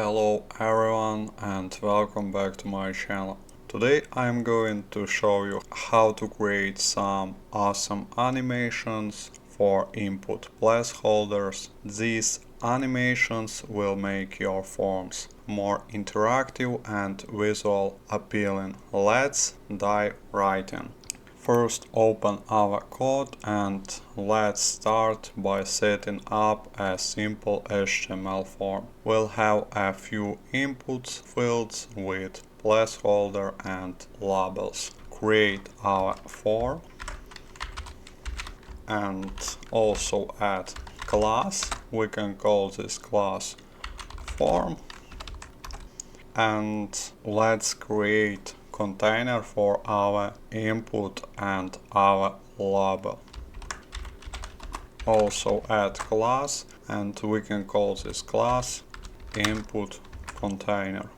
Hello everyone and welcome back to my channel. Today I'm going to show you how to create some awesome animations for input placeholders. These animations will make your forms more interactive and visual appealing. Let's dive right in. First, open our code and let's start by setting up a simple HTML form. We'll have a few inputs fields with placeholder and labels. Create our form and also add class. We can call this class form, and let's create container for our input and our label. Also add class and we can call this class input container.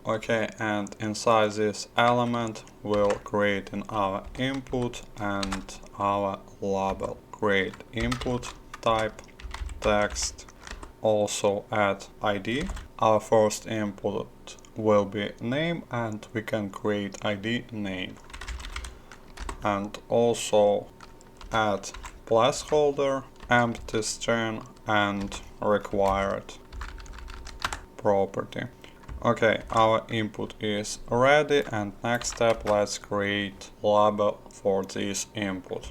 Okay, and inside this element we'll create in our input and our label. Create input type text. Also add ID. Our first input will be name and we can create ID name. And also add placeholder, empty string and required property. Okay, our input is ready, and next step, let's create label for this input.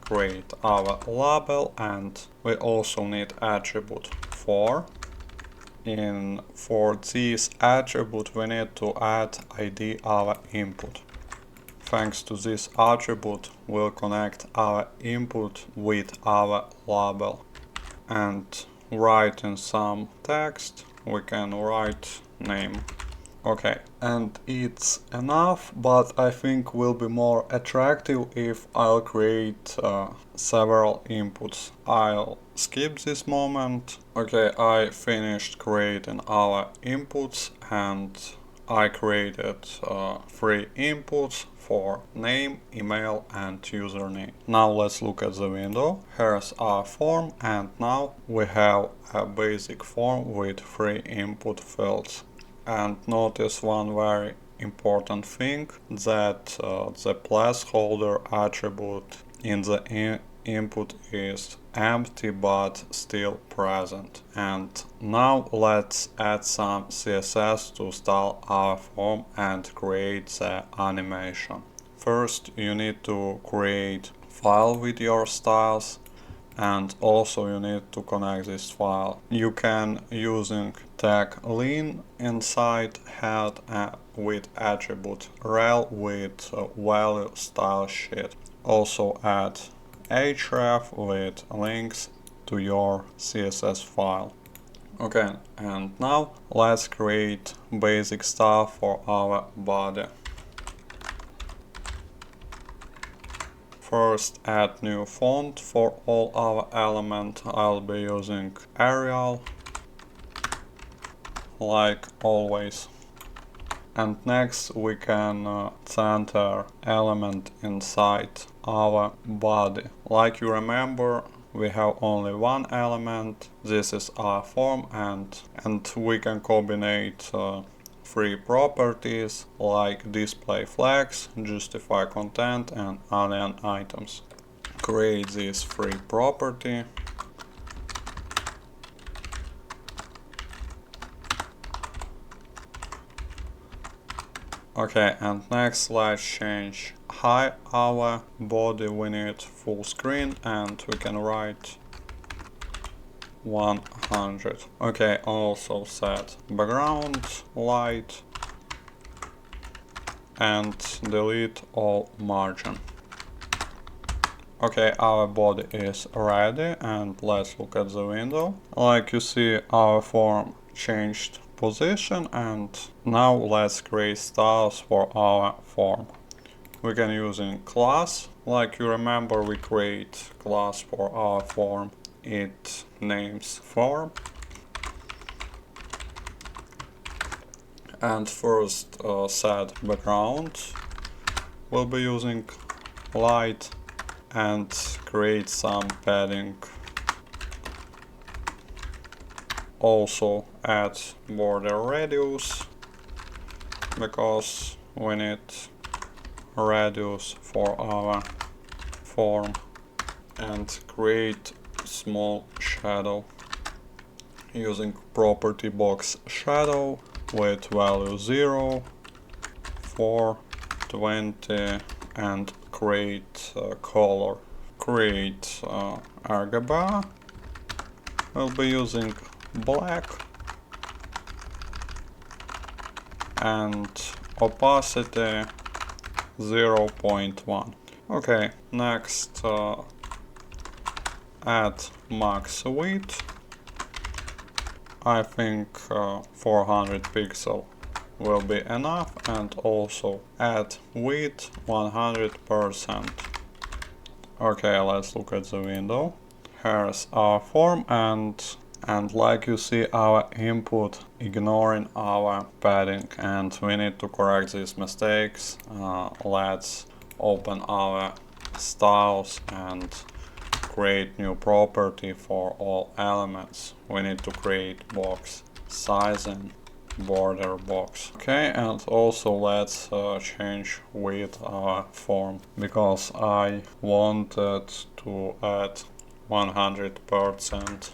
Create our label and we also need attribute for. For this attribute we need to add ID our input. Thanks to this attribute we'll connect our input with our label, and write in some text we can write name. Okay, and it's enough, but I think will be more attractive if I'll create several inputs. I'll skip this moment. Okay, I finished creating our inputs and I created 3 inputs for name, email and username. Now let's look at the window. Here's our form, and now we have a basic form with 3 input fields. And notice one very important thing, that the placeholder attribute in the input is empty but still present. And now let's add some CSS to style our form and create the animation. First you need to create file with your styles, and also you need to connect this file. You can using tag len inside head with attribute rel with value style sheet. Also add href with links to your CSS file. Okay, and now let's create basic stuff for our body. First, add new font for all our elements. I'll be using Arial, like always. And next we can center element inside our body. Like you remember, we have only one element. This is our form, and we can combine 3 properties like display flags, justify content and alien items. Create this 3 property. Okay, and next let's change height our body. We need full screen and we can write 100. Okay, also set background light and delete all margin. Okay, our body is ready, and let's look at the window. Like you see, our form changed position, and now let's create styles for our form. We can use in class. Like you remember, we create class for our form. It names form, and first set background. We'll be using light and create some padding also add border radius, because we need radius for our form, and create small shadow using property box shadow with value 0, 4, 20, and create color. Create RGB. We'll be using black and opacity 0.1. Okay, next add max width. I think 400 pixel will be enough, and also add width 100%. Okay, let's look at the window. Here's our form, and like you see, our input ignoring our padding, and we need to correct these mistakes. Let's open our styles and create new property for all elements. We need to create box sizing, border box. Okay, and also let's change with our form, because I wanted to add 100%.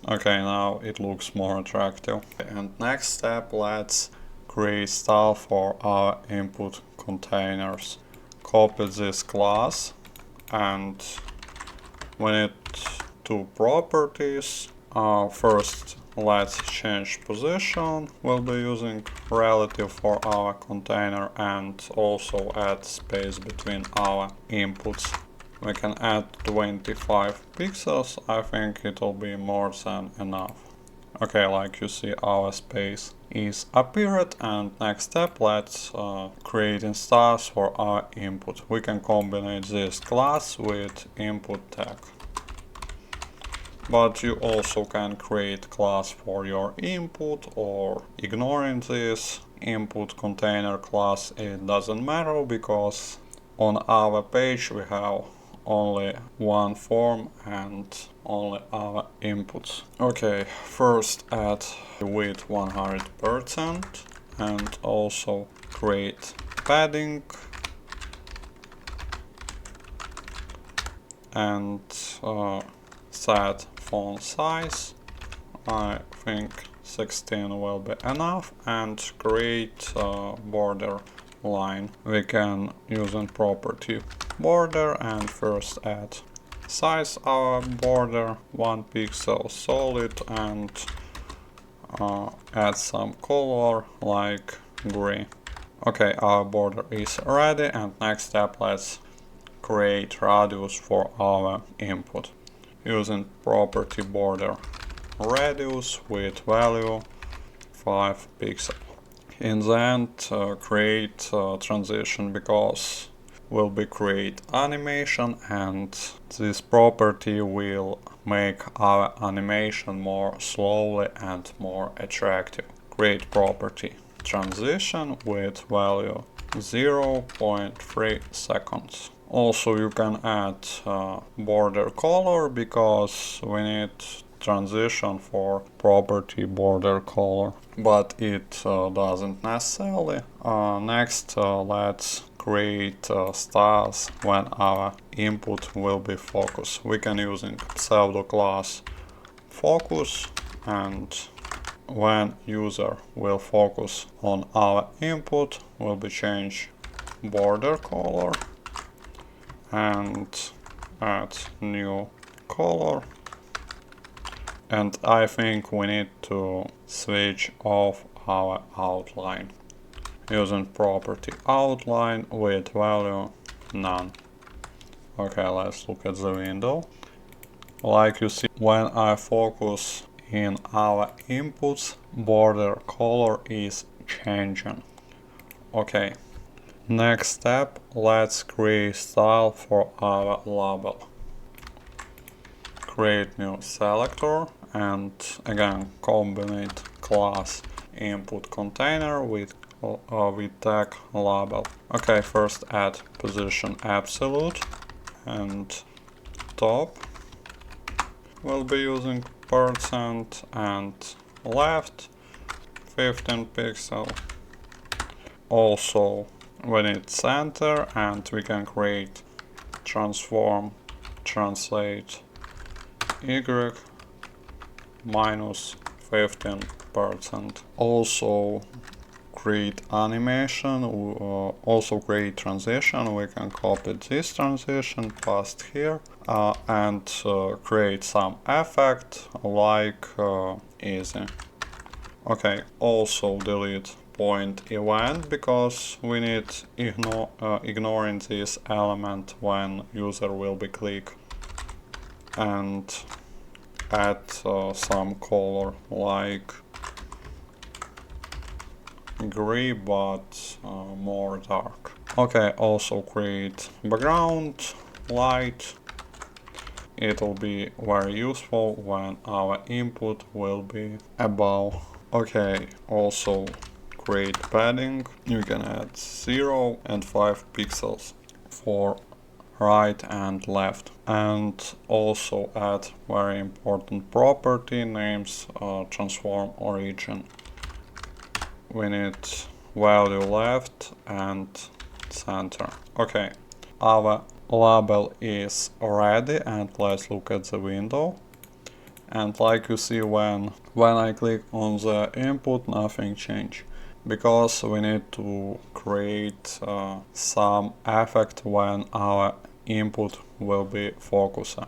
Okay, now it looks more attractive. And next step, let's create style for our input containers. Copy this class, and we need two properties. First, let's change position. We'll be using relative for our container, and also add space between our inputs. We can add 25 pixels. I think it'll be more than enough. Okay, like you see, our space is appeared, and next step, let's create styles for our input. We can combine this class with input tag. But you also can create class for your input, or ignoring this input container class, it doesn't matter, because on our page we have only one form and only our inputs. Okay, first add width 100% and also create padding and set font size. I think 16 will be enough, and create border line. We can use a property border, and first add size our border 1 pixel solid, and add some color like gray. Okay, our border is ready, and next step, let's create radius for our input using property border radius with value 5 pixel. In the end, create transition, because will be create animation, and this property will make our animation more slowly and more attractive. Create property transition with value 0.3 seconds. Also, you can add border color, because we need transition for property border color, but it doesn't necessarily. Next, let's create styles when our input will be focus. We can use pseudo class focus, and when user will focus on our input, will be change border color and add new color. And I think we need to switch off our outline using property outline with value none. Okay, let's look at the window. Like you see, when I focus in our inputs, border color is changing. Okay, next step, let's create style for our label. Create new selector, and again combine class input container with tag label. Okay, first add position absolute, and top will be using %, and left 15 pixels. Also we need center, and we can create transform translate y minus 15%. Also create animation, also create transition. We can copy this transition, paste here, and create some effect like easy. Okay, also delete point event, because we need ignoring this element when user will be click, and add some color like gray but more dark. Okay, also create background light. It will be very useful when our input will be above. Okay, also create padding. You can add 0 and 5 pixels for right and left, and also add very important property names, transform origin. We need value left and center. Okay, our label is ready, and let's look at the window. And like you see, when I click on the input, nothing changed, because we need to create some effect when our input will be focusing.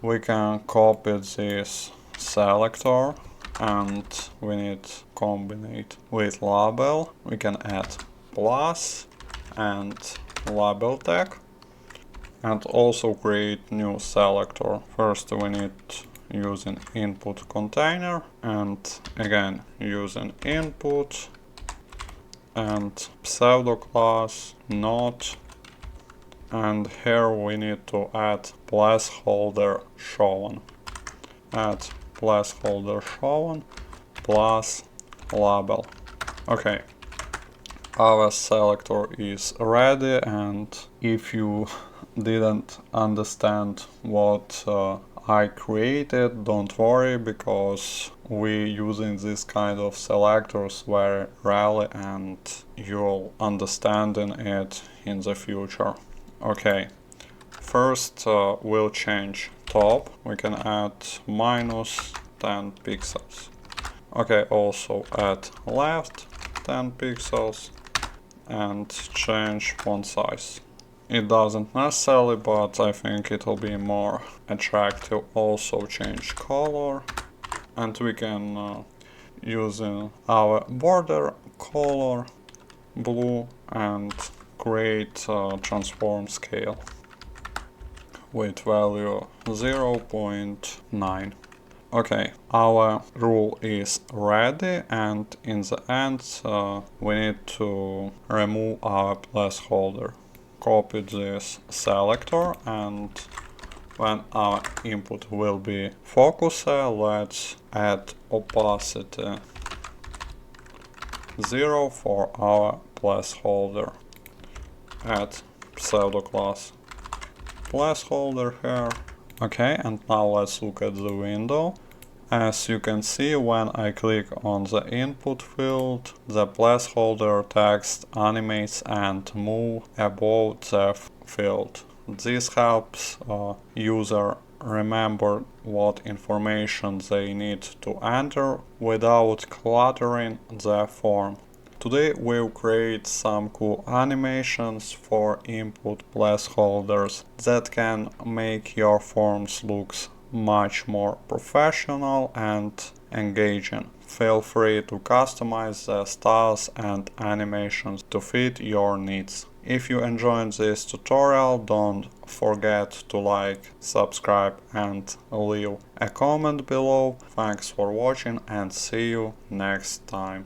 We can copy this selector, and we need to combine it with label. We can add plus and label tag, and also create new selector. First we need using input container, and again using input and pseudo class not, and here we need to add placeholder shown. Add placeholder shown plus label. Okay, our selector is ready, and if you didn't understand what I created, don't worry, because we using this kind of selectors very rarely, and you'll understanding it in the future. Okay, first we'll change top. We can add minus 10 pixels. Okay, also add left 10 pixels and change font size. It doesn't necessarily, but I think it will be more attractive. Also change color, and we can use our border color blue and create transform scale with value 0.9. Okay, our rule is ready, and in the end we need to remove our placeholder. Copy this selector, and when our input will be focused, let's add opacity 0 for our placeholder. Add pseudo class placeholder here. Okay, and now let's look at the window. As you can see, when I click on the input field, the placeholder text animates and moves above the field. This helps user remember what information they need to enter without cluttering the form. Today we'll create some cool animations for input placeholders that can make your forms look much more professional and engaging. Feel free to customize the styles and animations to fit your needs. If you enjoyed this tutorial, don't forget to like, subscribe and leave a comment below. Thanks for watching, and see you next time.